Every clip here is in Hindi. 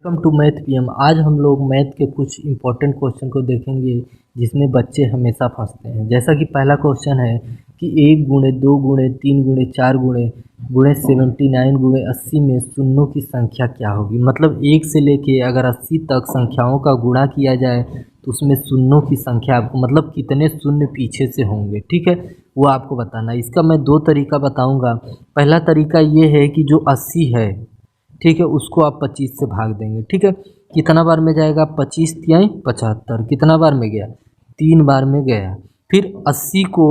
Welcome to math PM. आज हम लोग मैथ के कुछ इंपॉर्टेंट क्वेश्चन को देखेंगे जिसमें बच्चे हमेशा फंसते हैं। जैसा कि पहला क्वेश्चन है कि 1 गुणे 2 गुणे 3 गुणे 4 गुणे गुणे 79 गुणे 80 में शून्यों की संख्या क्या होगी। मतलब 1 से लेके अगर 80 तक संख्याओं का गुणा किया जाए तो उसमें शून्यों की संख्या आपको मतलब कितने शून्य पीछे से होंगे, ठीक है, वो आपको बताना है। इसका मैं 2 तरीका बताऊँगा। पहला तरीका ये है कि जो 80 है, ठीक है, उसको आप 25 से भाग देंगे, ठीक है। कितना बार में जाएगा? 25 तियाई 75। कितना बार में गया? 3 बार में गया। फिर 80 को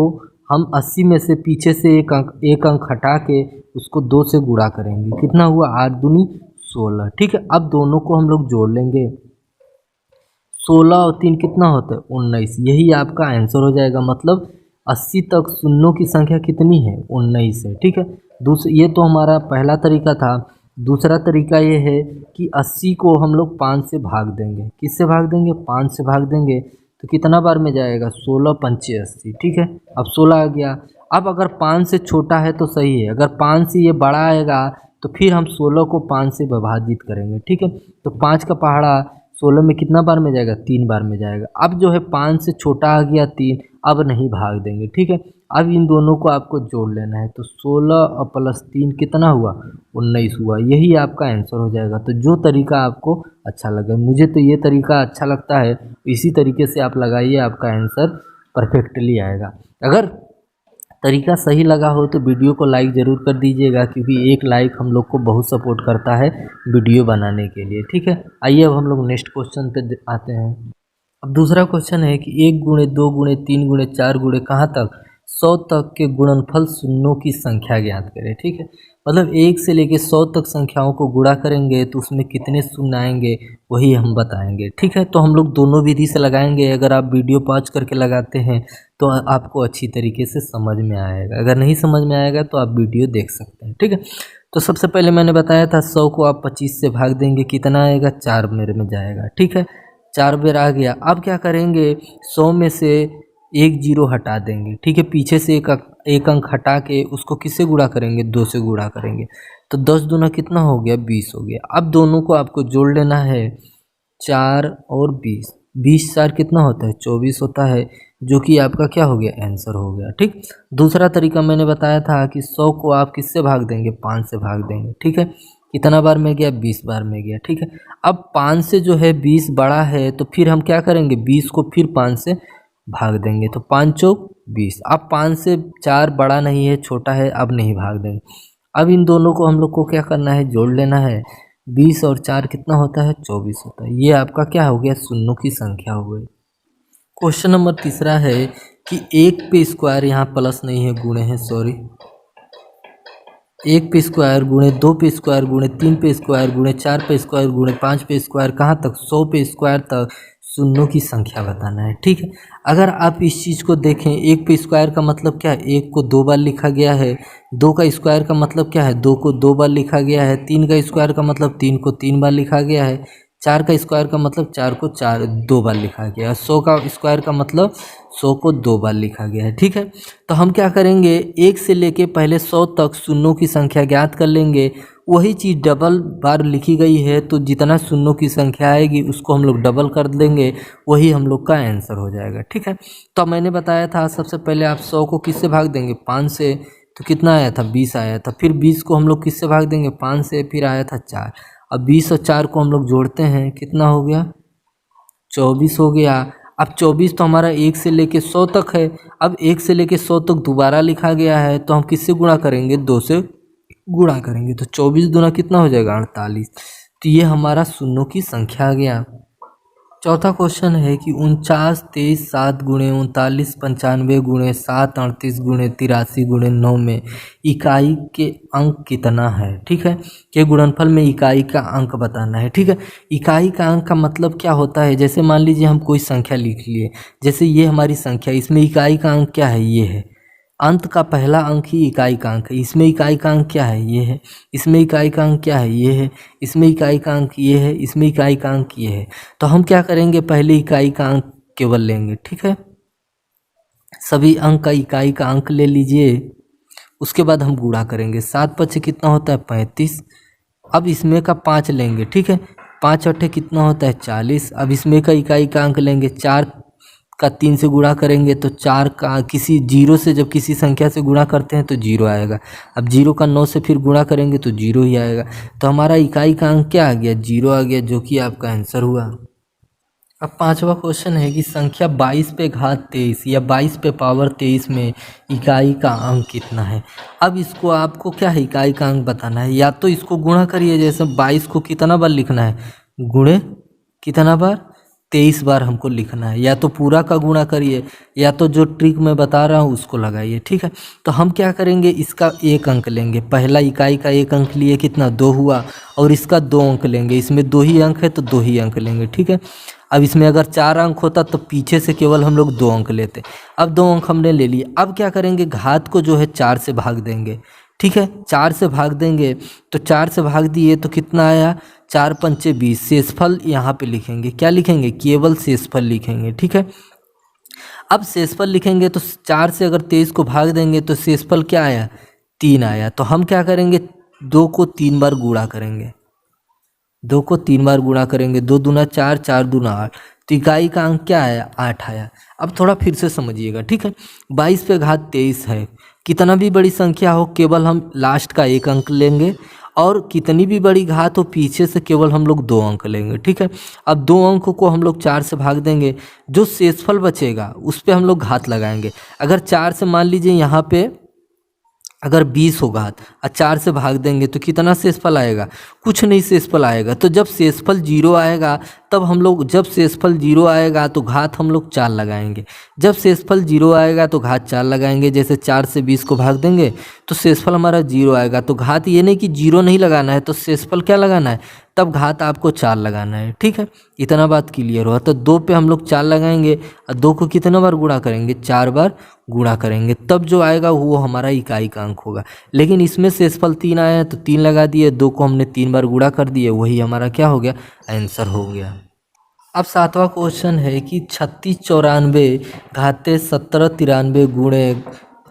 हम 80 में से पीछे से एक अंक हटा के उसको 2 से गुणा करेंगे। कितना हुआ? 8 दूनी 16, ठीक है। अब दोनों को हम लोग जोड़ लेंगे। 16 और 3 कितना होता है? 19। यही आपका आंसर हो जाएगा। मतलब 80 तक शून्यों की संख्या कितनी है? 19 है, ठीक है। ये तो हमारा पहला तरीका था। दूसरा तरीका ये है कि 80 को हम लोग 5 से भाग देंगे। किससे भाग देंगे? 5 से भाग देंगे तो कितना बार में जाएगा? 16 पंचे 80, ठीक है। अब 16 आ गया। अब अगर 5 से छोटा है तो सही है, अगर 5 से ये बड़ा आएगा तो फिर हम 16 को 5 से विभाजित करेंगे, ठीक है। तो 5 का पहाड़ा 16 में कितना बार में जाएगा? 3 बार में जाएगा। अब जो है 5 से छोटा आ गया 3, अब नहीं भाग देंगे, ठीक है। अब इन दोनों को आपको जोड़ लेना है तो 16 और प्लस 3 कितना हुआ? 19 हुआ। यही आपका आंसर हो जाएगा। तो जो तरीका आपको अच्छा लगे, मुझे तो ये तरीका अच्छा लगता है, इसी तरीके से आप लगाइए, आपका आंसर परफेक्टली आएगा। अगर तरीका सही लगा हो तो वीडियो को लाइक ज़रूर कर दीजिएगा, क्योंकि एक लाइक हम लोग को बहुत सपोर्ट करता है वीडियो बनाने के लिए, ठीक है। आइए अब हम लोग नेक्स्ट क्वेश्चन पे आते हैं। अब दूसरा क्वेश्चन है कि 1 गुणे 2 गुणे 3 गुणे 4 गुणे कहाँ तक 100 तक के गुणनफल शून्यों की संख्या ज्ञात करें, ठीक है। मतलब 1 से लेके 100 तक संख्याओं को गुणा करेंगे तो उसमें कितने शून्य आएंगे वही हम बताएंगे, ठीक है। तो हम लोग दोनों विधि से लगाएंगे। अगर आप वीडियो पॉज करके लगाते हैं तो आपको अच्छी तरीके से समझ में आएगा। अगर नहीं समझ में आएगा तो आप वीडियो देख सकते हैं, ठीक है। तो सबसे पहले मैंने बताया था 100 को आप 25 से भाग देंगे, कितना आएगा? 4 मेरे में जाएगा, ठीक है। 4 बेर आ गया। अब क्या करेंगे? 100 में से एक जीरो हटा देंगे, ठीक है। पीछे से एक अंक हटा के उसको किससे गुणा करेंगे? 2 से गुणा करेंगे। तो 10 दूना कितना हो गया? 20 हो गया। अब दोनों को आपको जोड़ लेना है, 4 और 20। 20 4 कितना होता है? 24 होता है, जो कि आपका क्या हो गया? आंसर हो गया, ठीक। दूसरा तरीका मैंने बताया था कि 100 को आप किससे भाग देंगे? 5 से भाग देंगे, ठीक है। कितना बार में गया? 20 बार में गया, ठीक है। अब 5 से जो है 20 बड़ा है तो फिर हम क्या करेंगे? 20 को फिर 5 से भाग देंगे तो 5 चौक 20। अब 5 से 4 बड़ा नहीं है, छोटा है, अब नहीं भाग देंगे। अब इन दोनों को हम लोग को क्या करना है? जोड़ लेना है। 20 और 4 कितना होता है? 24 होता है। ये आपका क्या हो गया? शून्यों की संख्या हो गई। क्वेश्चन नंबर तीसरा है कि 1 पे स्क्वायर, यहाँ प्लस नहीं है, गुणे है, सॉरी। 1 पे स्क्वायर गुणे 2 पे स्क्वायर गुणे 3 पे स्क्वायर गुणे 4 पे स्क्वायर गुणे 5 पे स्क्वायर कहाँ तक? 100 पे स्क्वायर तक शून्यों की संख्या बताना है, ठीक है। अगर आप इस चीज़ को देखें, 1 पे स्क्वायर का मतलब क्या है? 1 को 2 बार लिखा गया है। 2 का स्क्वायर का मतलब क्या है? 2 को 2 बार लिखा गया है। 3 का स्क्वायर का मतलब 3 को 3 बार लिखा गया है। 4 का स्क्वायर का मतलब 4 को 2 बार लिखा गया है। 100 का स्क्वायर का मतलब 100 को 2 बार लिखा गया है, ठीक है। तो हम क्या करेंगे? 1 से लेके पहले 100 तक शून्यों की संख्या ज्ञात कर लेंगे। वही चीज़ डबल बार लिखी गई है तो जितना शून्यों की संख्या आएगी उसको हम लोग डबल कर देंगे, वही हम लोग का आंसर हो जाएगा, ठीक है। तो मैंने बताया था सबसे पहले आप 100 को किससे भाग देंगे? 5 से। तो कितना आया था? 20 आया था। फिर 20 को हम लोग किससे भाग देंगे? 5 से। फिर आया था 4। अब 20 और 4 को हम लोग जोड़ते हैं, कितना हो गया? 24 हो गया। अब 24 तो हमारा 1 से लेके 100 तक है। अब 1 से लेके 100 तक दोबारा लिखा गया है तो हम किससे गुणा करेंगे? 2 से गुणा करेंगे। तो 24 दूना कितना हो जाएगा? 48। तो ये हमारा शून्यों की संख्या आ गया। चौथा क्वेश्चन है कि 49 23 7 गुणे 39 95 गुणे 7 38 गुणे 83 गुणे 9 में इकाई के अंक कितना है, ठीक है। के गुणनफल में इकाई का अंक बताना है, ठीक है। इकाई का अंक का मतलब क्या होता है? जैसे मान लीजिए हम कोई संख्या लिख लिए, जैसे ये हमारी संख्या, इसमें इकाई का अंक क्या है? ये है। अंत का पहला अंक ही इकाई का अंक है। इसमें इकाई का अंक क्या है? ये है। इसमें इकाई का अंक क्या है? ये है। इसमें इकाई का अंक ये है। इसमें इकाई का अंक ये है। तो हम क्या करेंगे? पहले इकाई का अंक केवल लेंगे, ठीक है। सभी अंक का इकाई का अंक ले लीजिए, उसके बाद हम गुणा करेंगे। 7 5 कितना होता है? 35। अब इसमें का 5 लेंगे, ठीक है। 5 अट्ठे कितना होता है 40। अब इसमें का इकाई का अंक लेंगे, 4 का 3 से गुणा करेंगे तो 4 का किसी जीरो से जब किसी संख्या से गुणा करते हैं तो जीरो आएगा। अब जीरो का 9 से फिर गुणा करेंगे तो जीरो ही आएगा। तो हमारा इकाई का अंक क्या आ गया, जीरो आ गया, जो कि आपका आंसर हुआ। अब पांचवा क्वेश्चन है कि संख्या 22 पे घात 23 या 22 पे पावर 23 में इकाई का अंक कितना है। अब इसको आपको क्या है, इकाई का अंक बताना है। या तो इसको गुणा करिए, जैसे 22 को कितना बार लिखना है, गुणे कितना बार, 23 बार हमको लिखना है। या तो पूरा का गुणा करिए, या तो जो ट्रिक मैं बता रहा हूँ उसको लगाइए, ठीक है। तो हम क्या करेंगे, इसका 1 अंक लेंगे। पहला इकाई का 1 अंक लिए, कितना 2 हुआ, और इसका 2 अंक लेंगे। इसमें 2 ही अंक है तो 2 ही अंक लेंगे, ठीक है। अब इसमें अगर 4 अंक होता तो पीछे से केवल हम लोग 2 अंक लेते। अब 2 अंक हमने ले लिए। अब क्या करेंगे, घात को जो है 4 से भाग देंगे, ठीक है। 4 से भाग देंगे तो 4 से भाग दिए तो कितना आया, 4 पंचे 20। शेषफल यहाँ पे लिखेंगे, क्या लिखेंगे, केवल शेषफल लिखेंगे, ठीक है। अब शेषफल लिखेंगे तो 4 से अगर 23 को भाग देंगे तो शेषफल क्या आया, 3 आया। तो हम क्या करेंगे, 2 को 3 बार गुणा करेंगे, 2 को 3 बार गुणा करेंगे, 2 दूना 4, 4 दूना 8। तो इकाई का अंक क्या आया, 8 आया। अब थोड़ा फिर से समझिएगा, ठीक है। 22 पे घात 23 है, कितना भी बड़ी संख्या हो केवल हम लास्ट का 1 अंक लेंगे, और कितनी भी बड़ी घात हो पीछे से केवल हम लोग 2 अंक लेंगे, ठीक है। अब 2 अंकों को हम लोग 4 से भाग देंगे, जो शेषफल बचेगा उस पर हम लोग घात लगाएंगे। अगर 4 से मान लीजिए यहाँ पे अगर 20 होगा और 4 से भाग देंगे तो कितना शेषफल आएगा, कुछ नहीं शेषफल आएगा। तो जब शेषफल 0 आएगा तब हम लोग, जब शेषफल 0 आएगा तो घात हम लोग 4 लगाएंगे। जब शेषफल 0 आएगा तो घात 4 लगाएंगे। जैसे 4 से 20 को भाग देंगे तो शेषफल हमारा 0 आएगा। तो घात ये नहीं कि 0 नहीं लगाना है, तो शेषफल क्या लगाना है, तब घात आपको 4 लगाना है, ठीक है। इतना बात क्लियर हुआ। तो 2 पे हम लोग 4 लगाएंगे और 2 को कितना बार गुणा करेंगे, 4 बार गुणा करेंगे, तब जो आएगा वो हमारा इकाई का अंक होगा। लेकिन इसमें शेषफल 3 आया है तो 3 लगा दिए, 2 को हमने 3 बार गुणा कर दिए, वही हमारा क्या हो गया, आंसर हो गया। अब 7वां क्वेश्चन है कि 3694 घाते 1793 गुणे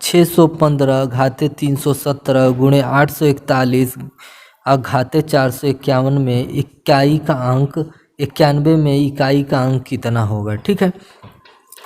615 घाते 317 गुणे 841 और घाते 451 में इकाई का अंक 91 में इकाई का अंक कितना होगा, ठीक है।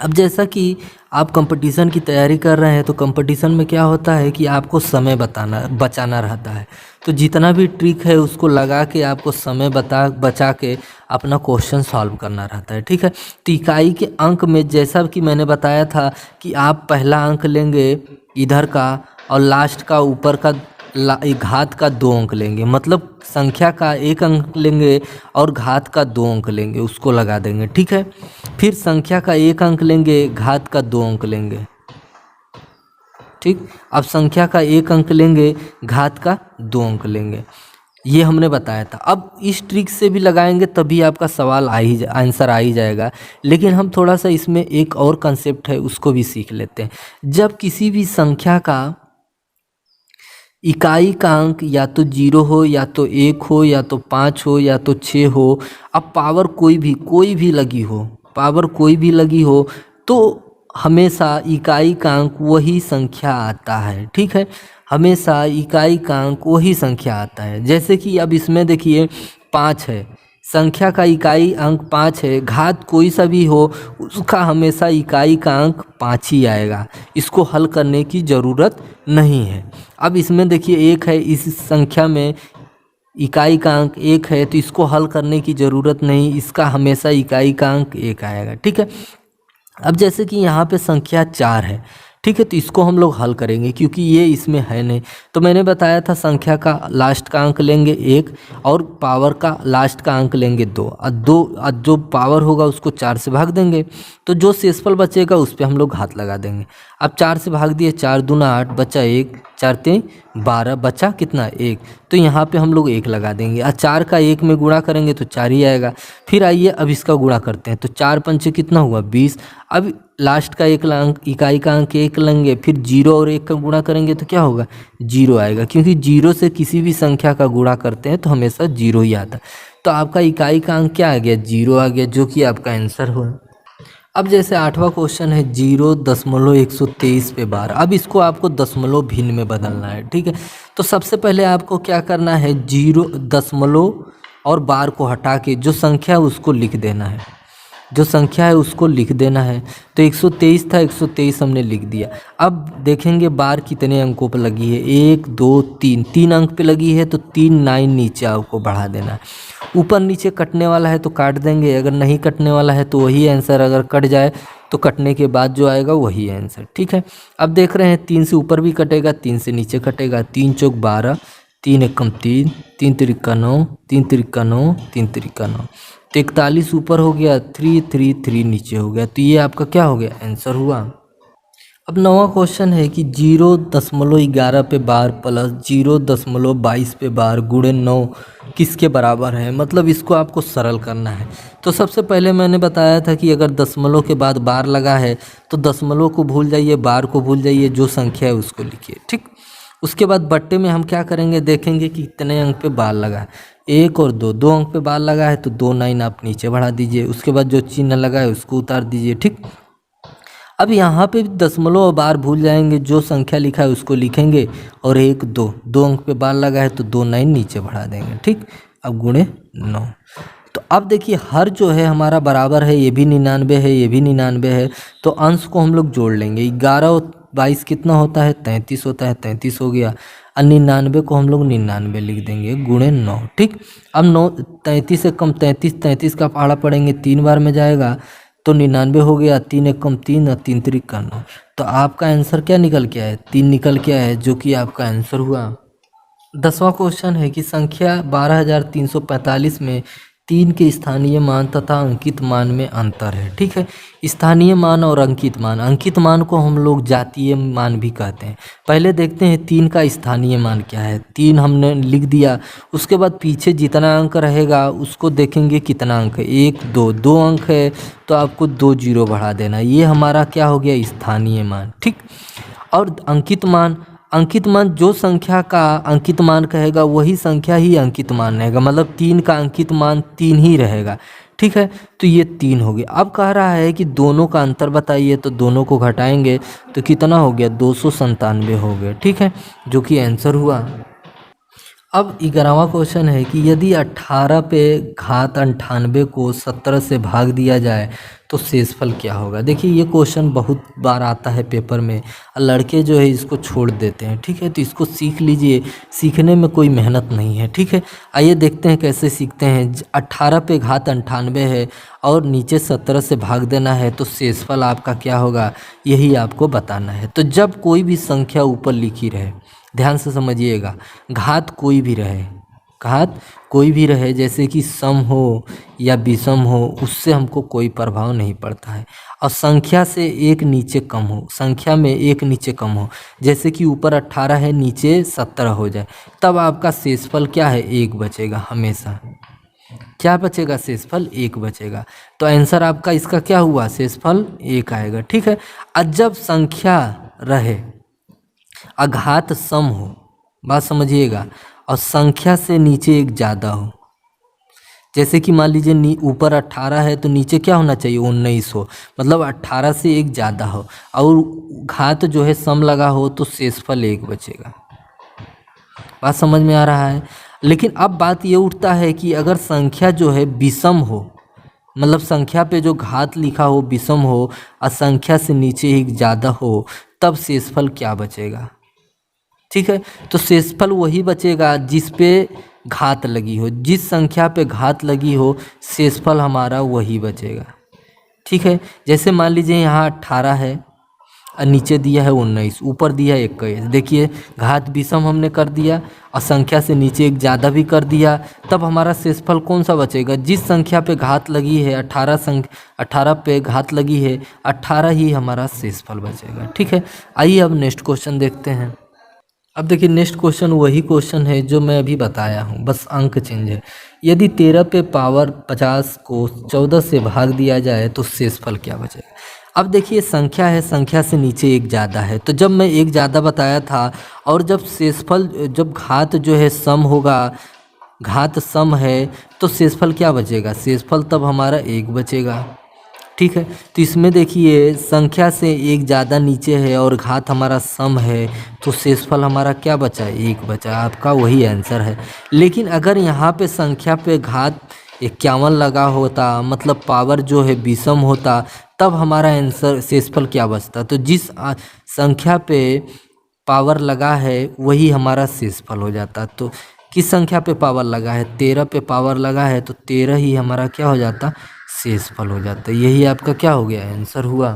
अब जैसा कि आप कंपटीशन की तैयारी कर रहे हैं तो कंपटीशन में क्या होता है कि आपको समय बचाना रहता है। तो जितना भी ट्रिक है उसको लगा के आपको समय बचा के अपना क्वेश्चन सॉल्व करना रहता है, ठीक है। तो इकाई के अंक में जैसा कि मैंने बताया था कि आप पहला अंक लेंगे इधर का और लास्ट का ऊपर का घात का 2 अंक लेंगे, मतलब संख्या का 1 अंक लेंगे और घात का 2 अंक लेंगे, उसको लगा देंगे, ठीक है। फिर संख्या का 1 अंक लेंगे, घात का 2 अंक लेंगे, ठीक। अब संख्या का 1 अंक लेंगे, घात का 2 अंक लेंगे, ये हमने बताया था। अब इस ट्रिक से भी लगाएंगे तभी आपका सवाल आंसर आ ही जाएगा। लेकिन हम थोड़ा सा इसमें एक और कंसेप्ट है उसको भी सीख लेते हैं। जब किसी भी संख्या का इकाई का अंक या तो 0 हो, या तो 1 हो, या तो 5 हो, या तो 6 हो, अब पावर कोई भी लगी हो, पावर कोई भी लगी हो, तो हमेशा इकाई का अंक वही संख्या आता है, ठीक है। हमेशा इकाई का अंक वही संख्या आता है। जैसे कि अब इसमें देखिए 5 है, संख्या का इकाई अंक 5 है, घात कोई सा भी हो उसका हमेशा इकाई का अंक 5 ही आएगा। इसको हल करने की ज़रूरत नहीं है। अब इसमें देखिए 1 है, इस संख्या में इकाई का अंक 1 है तो इसको हल करने की ज़रूरत नहीं, इसका हमेशा इकाई का अंक 1 आएगा, ठीक है। अब जैसे कि यहाँ पे संख्या 4 है, ठीक है, तो इसको हम लोग हल करेंगे क्योंकि ये इसमें है नहीं। तो मैंने बताया था संख्या का लास्ट का अंक लेंगे 1 और पावर का लास्ट का अंक लेंगे 2 और जो पावर होगा उसको 4 से भाग देंगे, तो जो शेषफल बचेगा उस पर हम लोग घात लगा देंगे। अब 4 से भाग दिए, 4 दूना 8 बचा 1, 4 3 12 बचा कितना 1, तो यहाँ पे हम लोग 1 लगा देंगे और 4 का 1 में गुणा करेंगे तो 4 ही आएगा। फिर आइए अब इसका गुणा करते हैं, तो 4 पंचे कितना हुआ 20। अब लास्ट का 1 अंक इकाई का अंक 1 लेंगे, फिर 0 और 1 का गुणा करेंगे तो क्या होगा 0 आएगा, क्योंकि 0 से किसी भी संख्या का गुणा करते हैं तो हमेशा 0 ही आता है। तो आपका इकाई का अंक क्या आ गया 0 आ गया, जो कि आपका आंसर हो। अब जैसे 8वां क्वेश्चन है 0.123 पे 12। अब इसको आपको दशमलव भिन्न में बदलना है, ठीक है। तो सबसे पहले आपको क्या करना है 0.1 और बार को हटा के जो संख्या है उसको लिख देना है, जो संख्या है उसको लिख देना है। तो 123 था, 123 हमने लिख दिया। अब देखेंगे बार कितने अंकों पर लगी है, 1 2 3, 3 अंक पे लगी है तो 3 9 नीचे आपको बढ़ा देना है। ऊपर नीचे कटने वाला है तो काट देंगे, अगर नहीं कटने वाला है तो वही आंसर, अगर कट जाए तो कटने के बाद जो आएगा वही आंसर। ठीक है, अब देख रहे हैं 3 से ऊपर भी कटेगा, 3 से नीचे कटेगा। 3 चौक 12, 3 एकम 3, 3 तिरिक्का 9, 3 तिरिक्का 9, 3 तिरिक्का 9, तो 41 ऊपर हो गया, 3 3 3 नीचे हो गया। तो ये आपका क्या हो गया, आंसर हुआ। अब 9वां क्वेश्चन है कि 0.11 पे बार प्लस 0.22 पे बार गुणे 9 किसके बराबर है, मतलब इसको आपको सरल करना है। तो सबसे पहले मैंने बताया था कि अगर दशमलव के बाद बार लगा है तो दशमलव को भूल जाइए, बार को भूल जाइए, जो संख्या है उसको लिखिए। ठीक, उसके बाद बट्टे में हम क्या करेंगे, देखेंगे कि कितने अंक पे बार लगा है। 1 और 2, 2 अंक पे बार लगा है तो 2 9 आप नीचे बढ़ा दीजिए। उसके बाद जो चिन्ह लगा है उसको उतार दीजिए। ठीक, अब यहाँ पे दशमलव और बार भूल जाएंगे, जो संख्या लिखा है उसको लिखेंगे और 1 2, 2 अंक पे बार लगा है तो 2 9 नीचे बढ़ा देंगे। ठीक, अब गुणे 9। तो अब देखिए हर जो है हमारा बराबर है, ये भी 99 है, ये भी 99 है, तो अंश को हम लोग जोड़ लेंगे। 11 और 22 कितना होता है, 33 होता है, 33 हो गया। और 99 को हम लोग 99 लिख देंगे गुणे 9। ठीक, अब 9 33 से कम 33, 33 का पहाड़ा पड़ेंगे 3 बार में जाएगा तो 99 हो गया। 3 एकम 3 और 3 तिरिक्का 9, तो आपका आंसर क्या निकल के आया, 3 निकल के आया है, जो कि आपका आंसर हुआ। 10वां क्वेश्चन है कि संख्या 12345 में 3 के स्थानीय मान तथा अंकित मान में अंतर है। ठीक है, स्थानीय मान और अंकित मान, अंकित मान को हम लोग जातीय मान भी कहते हैं। पहले देखते हैं 3 का स्थानीय मान क्या है। 3 हमने लिख दिया, उसके बाद पीछे जितना अंक रहेगा उसको देखेंगे कितना अंक है, 1 2, 2 अंक है तो आपको 2 जीरो बढ़ा देना, ये हमारा क्या हो गया, स्थानीय मान। ठीक, और अंकित मान, अंकित मान जो संख्या का अंकित मान कहेगा वही संख्या ही अंकित मान रहेगा, मतलब 3 का अंकित मान 3 ही रहेगा। ठीक है, तो ये 3 हो गया। अब कह रहा है कि दोनों का अंतर बताइए, तो दोनों को घटाएंगे तो कितना हो गया, 297 हो गया। ठीक है, जो कि आंसर हुआ। अब 11वां क्वेश्चन है कि यदि 18 पे घात 98 को 17 से भाग दिया जाए तो शेषफल क्या होगा। देखिए ये क्वेश्चन बहुत बार आता है पेपर में, लड़के जो है इसको छोड़ देते हैं। ठीक है, तो इसको सीख लीजिए, सीखने में कोई मेहनत नहीं है। ठीक है, आइए देखते हैं कैसे सीखते हैं। 18 पे घात 98 है और नीचे 17 से भाग देना है, तो शेषफल आपका क्या होगा, यही आपको बताना है। तो जब कोई भी संख्या ऊपर लिखी रहे, ध्यान से समझिएगा, घात कोई भी रहे, घात कोई भी रहे, जैसे कि सम हो या विषम हो, उससे हमको कोई प्रभाव नहीं पड़ता है। और संख्या से एक नीचे कम हो, संख्या में एक नीचे कम हो, जैसे कि ऊपर 18 है नीचे 17 हो जाए, तब आपका शेषफल क्या है, 1 बचेगा। हमेशा क्या बचेगा, शेषफल 1 बचेगा। तो आंसर आपका इसका क्या हुआ, शेषफल 1 आएगा। ठीक है, और जब संख्या रहे, अघात सम हो, बात समझिएगा, और संख्या से नीचे एक ज़्यादा हो, जैसे कि मान लीजिए ऊपर 18 है तो नीचे क्या होना चाहिए, 19 हो, मतलब 18 से एक ज़्यादा हो, और घात जो है सम लगा हो, तो शेषफल 1 बचेगा। बात समझ में आ रहा है। लेकिन अब बात ये उठता है कि अगर संख्या जो है विषम हो, मतलब संख्या पे जो घात लिखा हो विषम हो और संख्या से नीचे एक ज़्यादा हो, तब शेषफल क्या बचेगा। ठीक है, तो शेषफल वही बचेगा जिस पे घात लगी हो, जिस संख्या पे घात लगी हो शेषफल हमारा वही बचेगा। ठीक है, जैसे मान लीजिए यहाँ 18 है और नीचे दिया है 19, ऊपर दिया है 21, देखिए घात विषम हमने कर दिया और संख्या से नीचे एक ज़्यादा भी कर दिया, तब हमारा शेषफल कौन सा बचेगा, जिस संख्या पे घात लगी है 18 पे घात लगी है 18 ही हमारा शेषफल बचेगा। ठीक है, आइए अब नेक्स्ट क्वेश्चन देखते हैं। अब देखिए नेक्स्ट क्वेश्चन वही क्वेश्चन है जो मैं अभी बताया हूँ, बस अंक चेंज है। यदि 13 पे पावर 50 को 14 से भाग दिया जाए तो शेषफल क्या बचेगा। अब देखिए संख्या है, संख्या से नीचे एक ज़्यादा है, तो जब मैं एक ज़्यादा बताया था, और जब शेषफल, जब घात जो है सम होगा, घात सम है, तो शेषफल क्या बचेगा, शेषफल तब हमारा 1 बचेगा। ठीक है। तो इसमें देखिए संख्या से एक ज़्यादा नीचे है और घात हमारा सम है, तो शेषफल हमारा क्या बचा? एक बचा। आपका वही आंसर है। लेकिन अगर यहाँ पे संख्या पे घात 51 लगा होता, मतलब पावर जो है विषम होता, तब हमारा आंसर शेषफल क्या बचता? तो जिस संख्या पे पावर लगा है वही हमारा शेषफल हो जाता। तो किस संख्या पे पावर लगा है? 13 पे पावर लगा है, तो 13 ही हमारा क्या हो जाता? शेषफल हो जाता है। यही आपका क्या हो गया? आंसर हुआ।